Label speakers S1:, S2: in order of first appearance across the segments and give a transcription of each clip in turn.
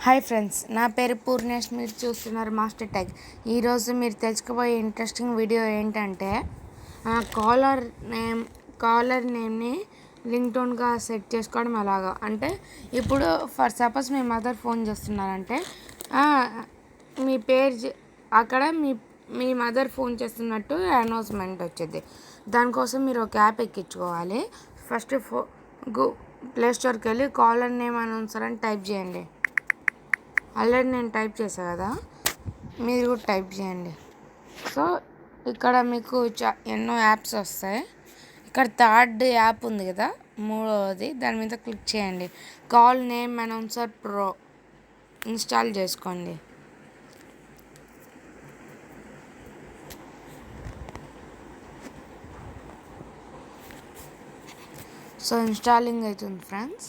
S1: Hi friends, నా పేరు పూర్ణేష్. మీరు చూస్తున్నారు మాస్టర్ టెక్. ఈరోజు మీరు తెలుసుకోబోయే ఇంట్రెస్టింగ్ వీడియో ఏంటంటే కాలర్ నేమ్ని రింగ్ టోన్గా సెట్ చేసుకోవడం ఎలాగా అంటే, ఇప్పుడు for suppose me mother phone చేస్తున్నారంటే మీ పేరు అక్కడ మీ మదర్ ఫోన్ చేస్తున్నట్టు అనౌన్స్మెంట్ వచ్చింది. దానికోసం మీరు ఒక యాప్ ఎక్కించుకోవాలి. ఫస్ట్ ప్లే స్టోర్కి వెళ్ళి కాలర్ నేమ్ అనౌన్సర్ అని టైప్ చేయండి. ఆల్రెడీ నేను టైప్ చేశాను కదా, మీరు కూడా టైప్ చేయండి. సో ఇక్కడ మీకు ఎన్నో యాప్స్ వస్తాయి. ఇక్కడ థర్డ్ యాప్ ఉంది కదా, మూడవది, దాని మీద క్లిక్ చేయండి. Call name announcer pro install చేసుకోండి. సో ఇన్స్టాలింగ్ అవుతుంది ఫ్రెండ్స్.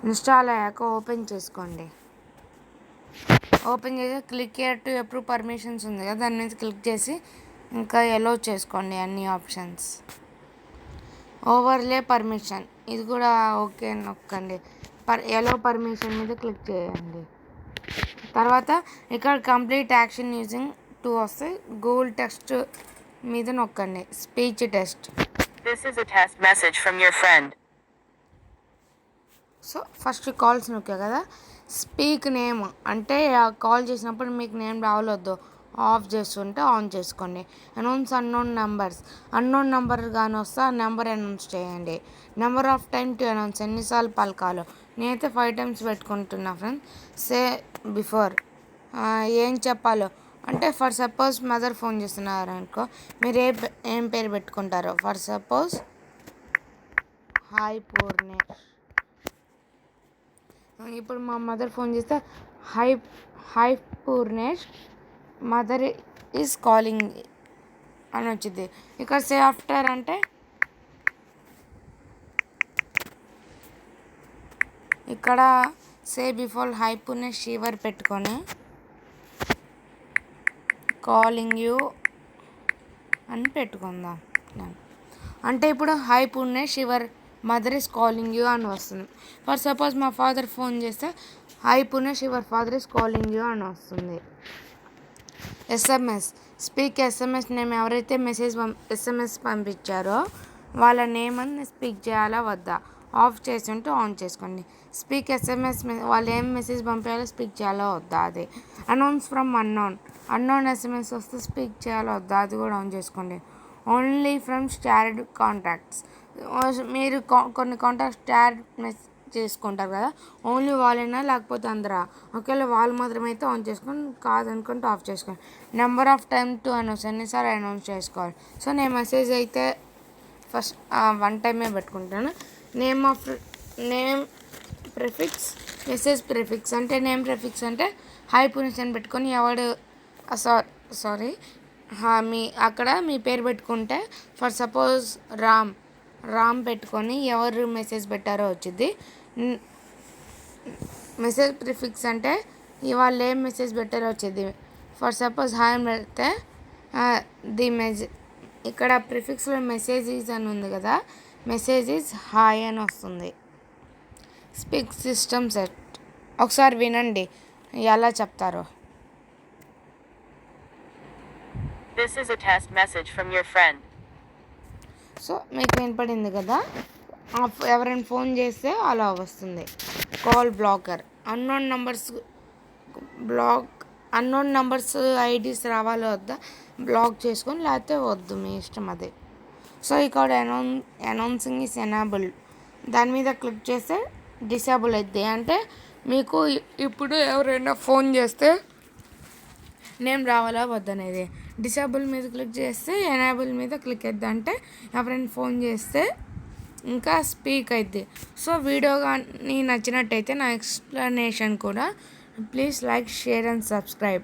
S1: ఇన్స్టాల్ అయ్యాక ఓపెన్ చేసుకోండి. ఓపెన్ చేసి click here to approve permissions ఉంది కదా, దాని మీద క్లిక్ చేసి ఇంకా ఎలో చేసుకోండి అన్ని ఆప్షన్స్. ఓవర్లే పర్మిషన్ ఇది కూడా ఓకే నొక్కండి. ఎలో పర్మిషన్ మీద క్లిక్ చేయండి. తర్వాత ఇక్కడ కంప్లీట్ యాక్షన్ యూజింగ్ 2 వస్తాయి. గూగుల్ టెస్ట్ మీద నొక్కండి. Speech test.
S2: This is a test message from your friend.
S1: So first calls నొక్కా కదా, స్పీక్ నేమ్ అంటే కాల్ చేసినప్పుడు మీకు నేమ్ రావలొద్దు, ఆఫ్ చేస్తుంటే ఆన్ చేసుకోండి. అనౌన్స్ అన్నోన్ నెంబర్ కానీ వస్తే ఆ నెంబర్ అనౌన్స్ చేయండి. Number of time to announce, ఎన్నిసార్లు పలకాలో. నేనైతే 5 times పెట్టుకుంటున్నా ఫ్రెండ్స్. సే బిఫోర్ ఏం చెప్పాలో అంటే, ఫర్ సపోజ్ మదర్ ఫోన్ చేస్తున్నారు అనుకో, మీరు ఏం పేరు పెట్టుకుంటారో. For suppose hi Purnesh. ఇప్పుడు మా మదర్ ఫోన్ చేస్తే hi Purnesh, mother is calling అని వచ్చింది. ఇక్కడ సే ఆఫ్టర్ అంటే ఇక్కడ సే బిఫోర్ హాయ్ పూర్ణేష్ షీవర్ పెట్టుకొని కాలింగ్ యూ అని పెట్టుకుందాం. అంటే ఇప్పుడు hi Purnesh your mother is calling you అని వస్తుంది. ఫర్ సపోజ్ మా ఫాదర్ ఫోన్ చేస్తే hi Purnesh your father is calling you అని వస్తుంది. SMS speak SMS name. ఎవరైతే ఎస్ఎంఎస్ పంపించారో వాళ్ళ నేమ్ అని స్పీక్ చేయాలా వద్దా, ఆఫ్ చేసి ఉంటే ఆన్ చేసుకోండి. స్పీక్ ఎస్ఎంఎస్ వాళ్ళు ఏం మెసేజ్ పంపించాలో స్పీక్ చేయాలో వద్దా, అది. అనౌన్స్ ఫ్రమ్ అన్నోన్ ఎస్ఎంఎస్ వస్తే స్పీక్ చేయాలో వద్దా, అది కూడా ఆన్ చేసుకోండి. ఓన్లీ ఫ్రమ్ షేర్డ్ కాంటాక్ట్స్, మీరు కొన్ని కాంటాక్ట్స్ షేర్ చేసుకుంటారు కదా, ఓన్లీ వాళ్ళైనా లేకపోతే అందరా. ఒకవేళ వాళ్ళు మాత్రమైతే ఆన్ చేసుకొని, కాదనుకుంటే ఆఫ్ చేసుకోండి. Number of time to announce, ఎన్నిసార్లు అనౌన్స్ చేసుకోవాలి. సో నేను మెసేజ్ అయితే ఫస్ట్ 1 time పెట్టుకుంటాను. నేమ్ ప్రిఫిక్స్, మెసేజ్ ప్రిఫిక్స్ అంటే నేమ్ ప్రిఫిక్స్ అంటే హై పూర్ణేష్ అని పెట్టుకొని ఎవడు సారీ అక్కడ మీ పేరు పెట్టుకుంటే, ఫర్ సపోజ్ రామ్ పెట్టుకొని ఎవరు మెసేజ్ పెట్టారో వచ్చింది. మెసేజ్ ప్రిఫిక్స్ అంటే ఇవాళ ఏం మెసేజ్ పెట్టారో వచ్చేది. ఫర్ సపోజ్ హాయ్ అని పెడితే ఇక్కడ ప్రిఫిక్స్లో మెసేజెస్ అని ఉంది కదా, మెసేజెస్ హాయ్ అని వస్తుంది. స్పీక్ సిస్టమ్ సెట్ ఒకసారి వినండి ఎలా చెప్తారో.
S2: This is a test message from your friend.
S1: So మీకు వినపడింది కదా, ఎవరైనా ఫోన్ చేస్తే అలా వస్తుంది. Call blocker, unknown numbers IDs రావాలో వద్దా బ్లాక్ చేసుకొని, లేకపోతే వద్దు, మీ ఇష్టం అది. సో ఇక్కడ అనౌన్సింగ్ ఈస్ ఎనేబుల్, దాని మీద క్లిక్ చేస్తే డిసేబుల్ అవుద్ది. అంటే మీకు ఇప్పుడు ఎవరైనా ఫోన్ చేస్తే నేమ్ రావాలా వద్దనేది. డిసేబుల్ మీద క్లిక్ చేస్తే ఎనేబుల్ మీద క్లిక్ అవుద్ది, అంటే ఎవరైనా ఫోన్ చేస్తే ఇంకా స్పీక్ అవుద్ది. సో వీడియో కానీ నచ్చినట్టయితే నా ఎక్స్ప్లెనేషన్ కూడా please like, share and subscribe.